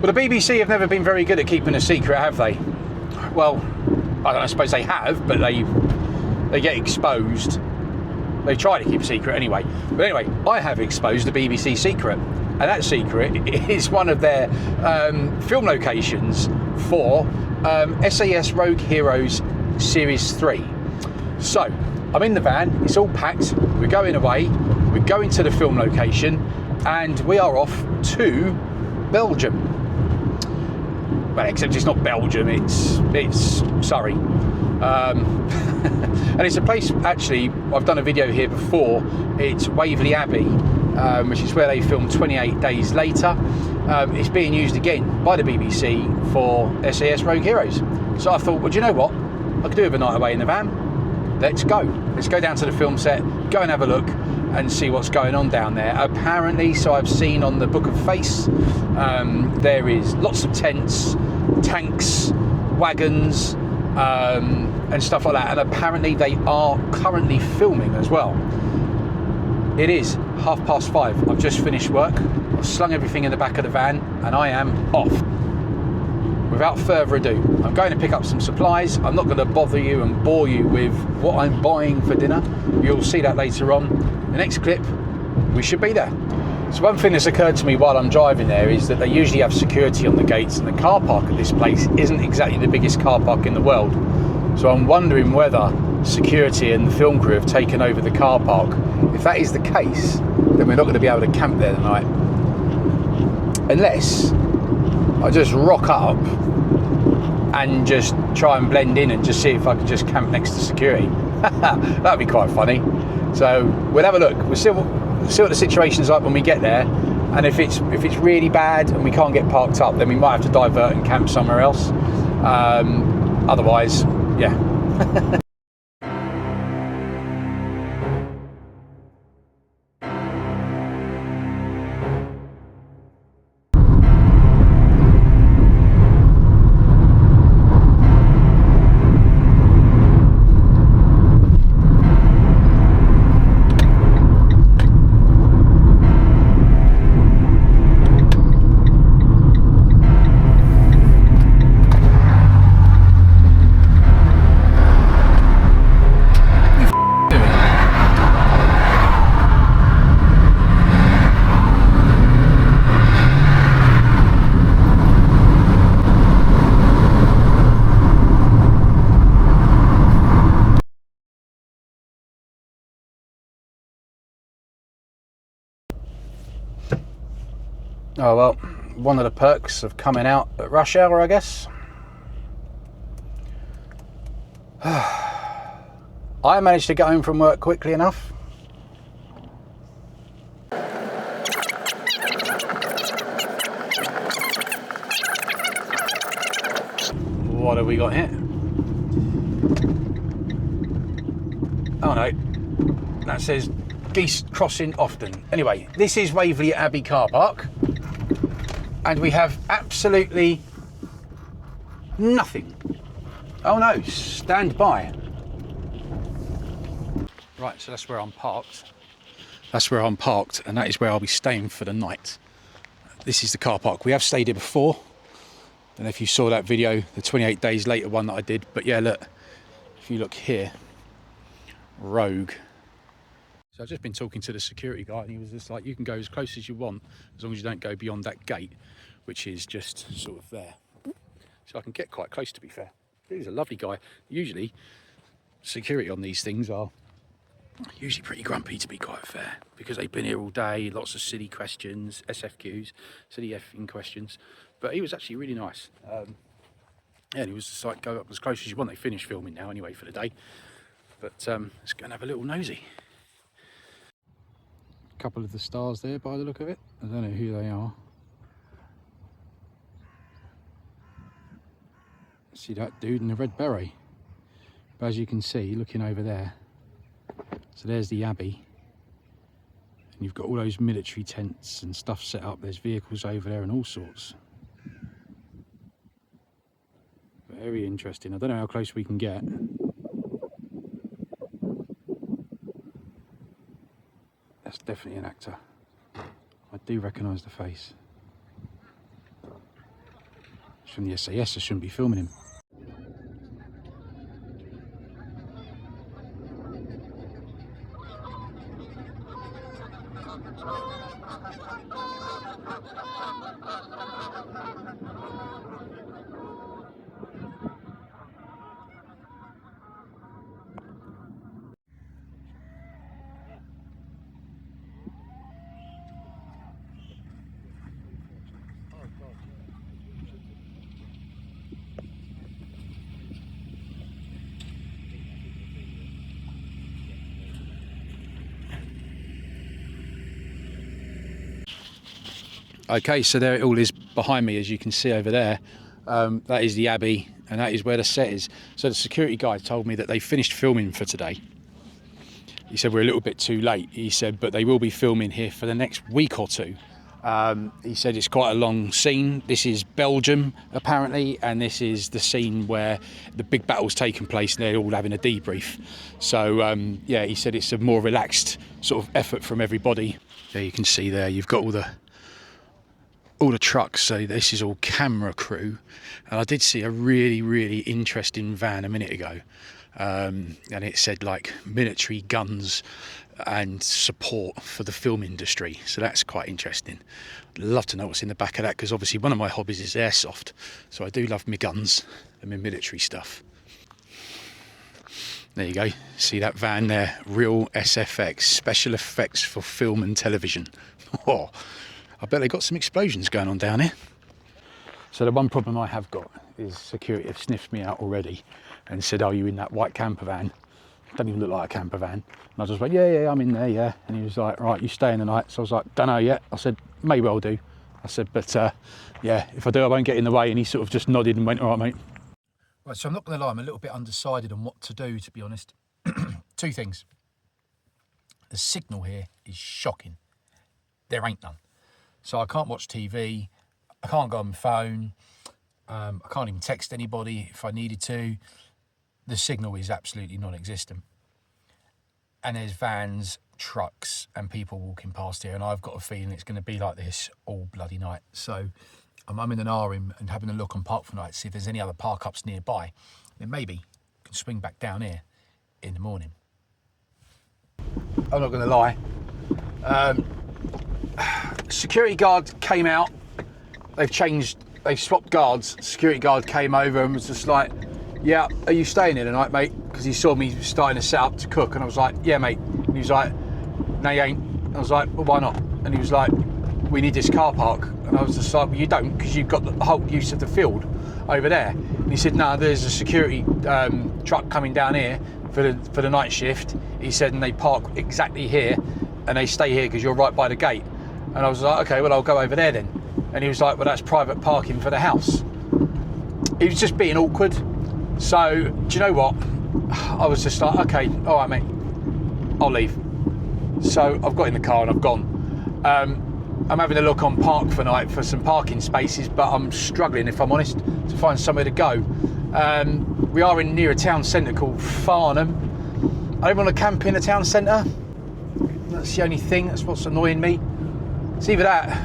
Well, the BBC have never been very good at keeping a secret, have they? Well, I suppose they have, but they get exposed. They try to keep a secret anyway. But anyway, I have exposed the BBC secret, and that secret is one of their film locations for SAS Rogue Heroes Series 3. So, I'm in the van, it's all packed, we're going away, we're going to the film location, and we are off to Belgium. Well, except it's not Belgium, it's Surrey. And it's a place, actually, I've done a video here before. It's Waverley Abbey, which is where they filmed 28 Days Later. It's being used again by the BBC for SAS Rogue Heroes. So I thought, well, do you know what? I could do with a night away in the van. Let's go. Let's go down to the film set, go and have a look and see what's going on down there. Apparently, so I've seen on the Book of Face, there is lots of tents, tanks, wagons, and stuff like that. And apparently they are currently filming as well. It is 5:30. I've just finished work. I've slung everything in the back of the van and I am off. Without further ado, I'm going to pick up some supplies. I'm not going to bother you and bore you with what I'm buying for dinner. You'll see that later on. The next clip, we should be there. So one thing that's occurred to me while I'm driving there is that they usually have security on the gates, and the car park at this place isn't exactly the biggest car park in the world. So I'm wondering whether security and the film crew have taken over the car park. If that is the case, then we're not going to be able to camp there tonight. Unless I just rock up and just try and blend in and just see if I can just camp next to security. That'd be quite funny. So we'll have a look. We'll see what the situation's like when we get there, and if it's really bad and we can't get parked up, then we might have to divert and camp somewhere else. Otherwise, yeah. Oh well, one of the perks of coming out at rush hour, I guess. I managed to get home from work quickly enough. What have we got here? Oh no, that says geese crossing often. Anyway, this is Waverley Abbey car park. And we have absolutely nothing. Oh no, stand by. Right, so that's where I'm parked. That's where I'm parked, and that is where I'll be staying for the night. This is the car park. We have stayed here before. Don't know if you saw that video, the 28 Days Later one that I did. But yeah, look, if you look here, Rogue. So I've just been talking to the security guy, and he was just like, you can go as close as you want, as long as you don't go beyond that gate, which is just sort of there. So I can get quite close, to be fair. He's a lovely guy. Usually, security on these things are usually pretty grumpy, to be quite fair, because they've been here all day, lots of silly questions, SFQs, silly effing questions. But he was actually really nice. Yeah, and he was just like, go up as close as you want. They finished filming now anyway for the day. But let's go and have a little nosy. Couple of the stars there by the look of it. I don't know who they are. See that dude in the red beret? But as you can see, looking over there, so there's the Abbey, and you've got all those military tents and stuff set up. There's vehicles over there and all sorts. Very interesting. I don't know how close we can get. That's definitely an actor. I do recognise the face. It's from the SAS, I shouldn't be filming him. Okay, so there it all is behind me, as you can see over there. That is the Abbey, and that is where the set is. So the security guy told me that they finished filming for today. He said we're a little bit too late. He said, but they will be filming here for the next week or two. He said it's quite a long scene. This is Belgium, apparently, and this is the scene where the big battle's taking place and they're all having a debrief. So, yeah, he said it's a more relaxed sort of effort from everybody. There you can see there, you've got all the trucks, so this is all camera crew. And I did see a really interesting van a minute ago, and it said like military guns and support for the film industry, so that's quite interesting. I'd love to know what's in the back of that, because obviously one of my hobbies is airsoft, so I do love my guns and my military stuff. There you go, see that van there, real SFX, special effects for film and television. Oh, I bet they got some explosions going on down here. So the one problem I have got is security have sniffed me out already and said, "Oh, you in that white camper van? Don't even look like a camper van." And I just went, yeah, I'm in there, yeah. And he was like, "Right, you staying the night?" So I was like, "Don't know yet." I said, "Maybe I'll do." I said, "But yeah, if I do, I won't get in the way." And he sort of just nodded and went, "All right, mate." Right, so I'm not going to lie, I'm a little bit undecided on what to do, to be honest. Two things. The signal here is shocking. There ain't none. So I can't watch TV, I can't go on my phone, I can't even text anybody if I needed to. The signal is absolutely non-existent. And there's vans, trucks and people walking past here, and I've got a feeling it's going to be like this all bloody night. So I'm umming and ahhing and having a look on Park for Night, see if there's any other park-ups nearby. Then maybe I can swing back down here in the morning. I'm not going to lie. Security guard came out, they've swapped guards. Security guard came over and was just like, "Yeah, are you staying here tonight, mate?" Because he saw me starting to set up to cook, and I was like, "Yeah, mate." And he was like, "No, you ain't." And I was like, "Well, why not?" And he was like, "We need this car park." And I was just like, "Well, you don't, because you've got the whole use of the field over there." And he said, "No, there's a security truck coming down here for the night shift." He said, "And they park exactly here, and they stay here because you're right by the gate." And I was like, "Okay, well, I'll go over there then." And he was like, "Well, that's private parking for the house." He was just being awkward. So, do you know what? I was just like, "Okay, all right, mate, I'll leave." So I've got in the car and I've gone. I'm having a look on Park for Night for some parking spaces, but I'm struggling, if I'm honest, to find somewhere to go. We are near a town centre called Farnham. I don't want to camp in a town centre. That's the only thing. That's what's annoying me. It's either that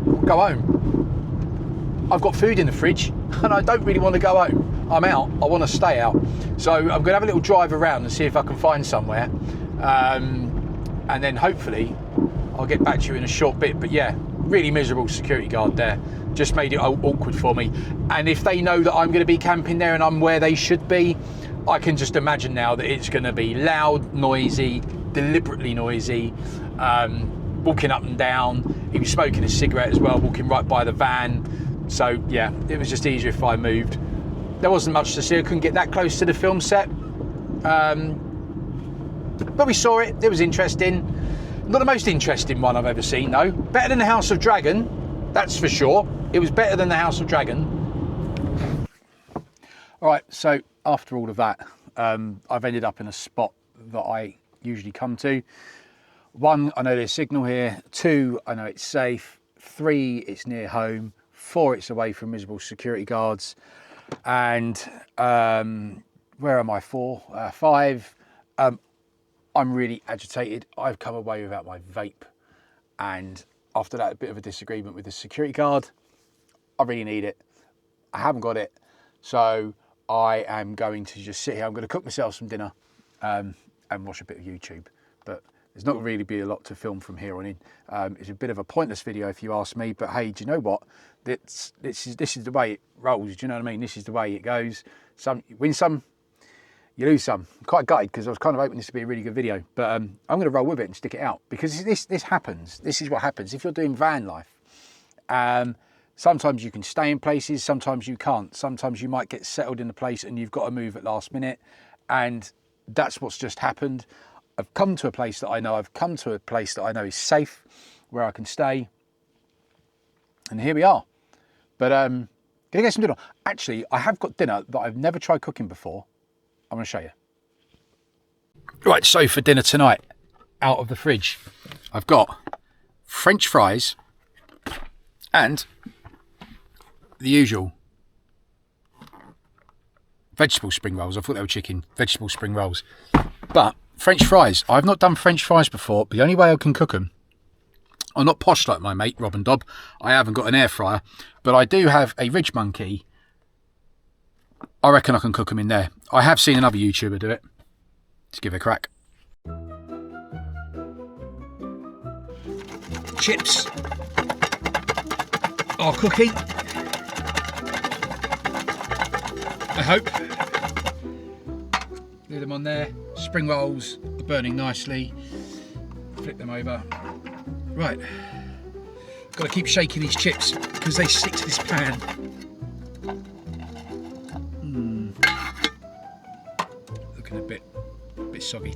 or go home. I've got food in the fridge and I don't really want to go home. I'm out. I want to stay out. So I'm going to have a little drive around and see if I can find somewhere. And then hopefully I'll get back to you in a short bit. But yeah, really miserable security guard there. Just made it awkward for me. And if they know that I'm going to be camping there and I'm where they should be, I can just imagine now that it's going to be loud, noisy, deliberately noisy, walking up and down. He was smoking a cigarette as well, walking right by the van. So yeah, it was just easier if I moved. There wasn't much to see. I couldn't get that close to the film set. But we saw it. It was interesting. Not the most interesting one I've ever seen, though. Better than the House of Dragon, that's for sure. It was better than the House of Dragon. All right, so after all of that, I've ended up in a spot that I usually come to. 1, I know there's signal here. 2, I know it's safe. 3, it's near home. 4, it's away from miserable security guards. And where am I? 4, 5. I'm really agitated. I've come away without my vape, and after that, a bit of a disagreement with the security guard. I really need it. I haven't got it. So I am going to just sit here. I'm going to cook myself some dinner and watch a bit of YouTube. But there's not really be a lot to film from here on in. It's a bit of a pointless video if you ask me, but hey, do you know what? This is the way it rolls, do you know what I mean? This is the way it goes. You win some, you lose some. I'm quite gutted because I was kind of hoping this to be a really good video, but I'm going to roll with it and stick it out because this happens. This is what happens if you're doing van life. Sometimes you can stay in places, sometimes you can't. Sometimes you might get settled in a place and you've got to move at last minute, and that's what's just happened. I've come to a place that I know. I've come to a place that I know is safe, where I can stay, and here we are. But gonna get some dinner. Actually, I have got dinner that I've never tried cooking before. I'm gonna show you. Right, so for dinner tonight, out of the fridge, I've got French fries and the usual vegetable spring rolls. I thought they were chicken, vegetable spring rolls. But French fries, I've not done French fries before. The only way I can cook them, I'm not posh like my mate Rob and Dob. I haven't got an air fryer, but I do have a Ridge Monkey. I reckon I can cook them in there. I have seen another YouTuber do it. Let's give it a crack. Chips are cooking, I hope. Leave them on there. Spring rolls are burning nicely. Flip them over. Right, got to keep shaking these chips because they stick to this pan. Looking a bit soggy.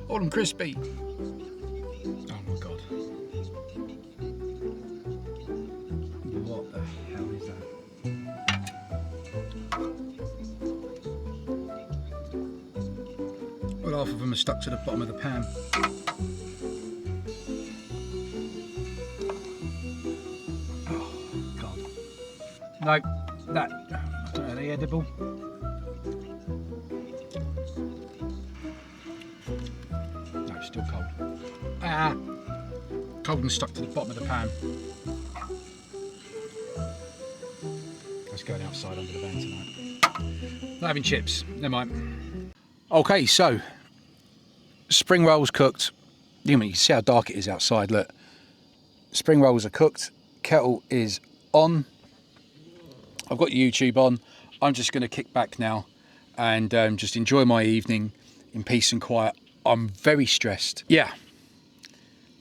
All them crispy. Oh my god. What the hell is that? Well, half of them are stuck to the bottom of the pan. No, that, I don't know, are they edible? No, it's still cold. Ah, cold and stuck to the bottom of the pan. Let's go outside under the van tonight. Not having chips, never mind. Okay, so, spring rolls cooked. You can see how dark it is outside, look. Spring rolls are cooked, kettle is on. I've got YouTube on. I'm just going to kick back now and just enjoy my evening in peace and quiet. I'm very stressed. Yeah,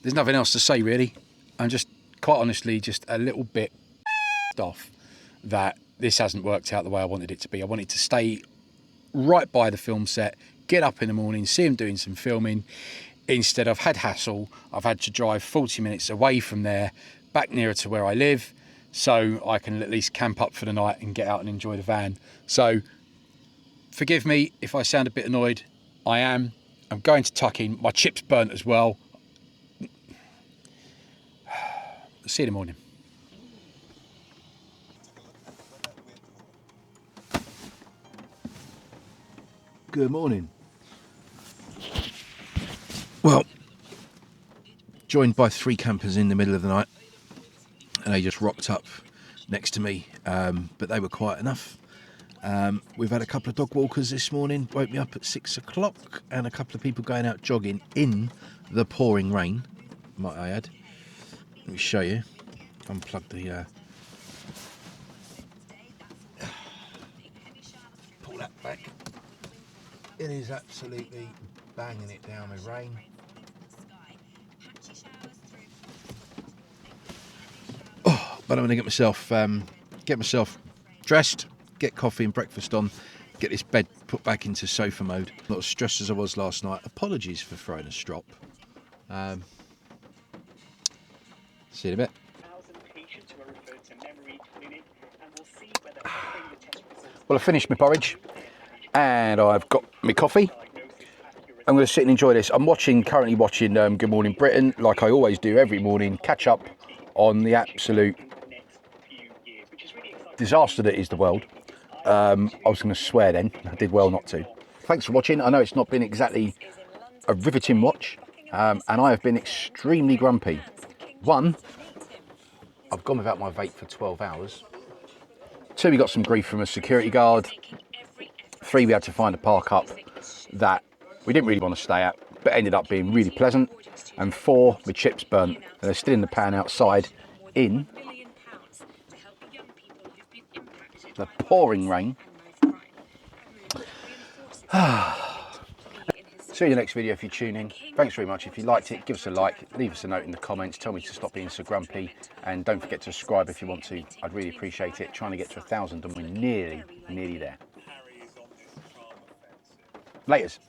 there's nothing else to say really. I'm just, quite honestly, just a little bit off that this hasn't worked out the way I wanted it to be. I wanted to stay right by the film set, get up in the morning, see him doing some filming. Instead, I've had hassle. I've had to drive 40 minutes away from there, back nearer to where I live, so I can at least camp up for the night and get out and enjoy the van. So forgive me if I sound a bit annoyed. I am. I'm going to tuck in. My chip's burnt as well. See you in the morning. Good morning. Well, joined by 3 campers in the middle of the night, and they just rocked up next to me, but they were quiet enough. We've had a couple of dog walkers this morning, woke me up at 6 o'clock, and a couple of people going out jogging in the pouring rain, might I add. Let me show you. Unplug the... pull that back. It is absolutely banging it down with rain. Oh, but I'm going to get myself dressed, get coffee and breakfast on, get this bed put back into sofa mode. Not as stressed as I was last night. Apologies for throwing a strop. See you in a bit. Well, I finished my porridge and I've got my coffee. I'm going to sit and enjoy this. I'm currently watching Good Morning Britain, like I always do every morning, catch up on the absolute disaster that is the world. I was going to swear then, I did well not to. Thanks for watching. I know it's not been exactly a riveting watch, and I have been extremely grumpy. One, I've gone without my vape for 12 hours. 2, we got some grief from a security guard. 3, we had to find a park up that we didn't really want to stay at, but ended up being really pleasant. And 4, my chips burnt, and they're still in the pan outside in the pouring rain. See you in the next video if you tune in. Thanks very much. If you liked it, give us a like, leave us a note in the comments, tell me to stop being so grumpy, and don't forget to subscribe if you want to. I'd really appreciate it. Trying to get to 1,000 and we're nearly there. Laters.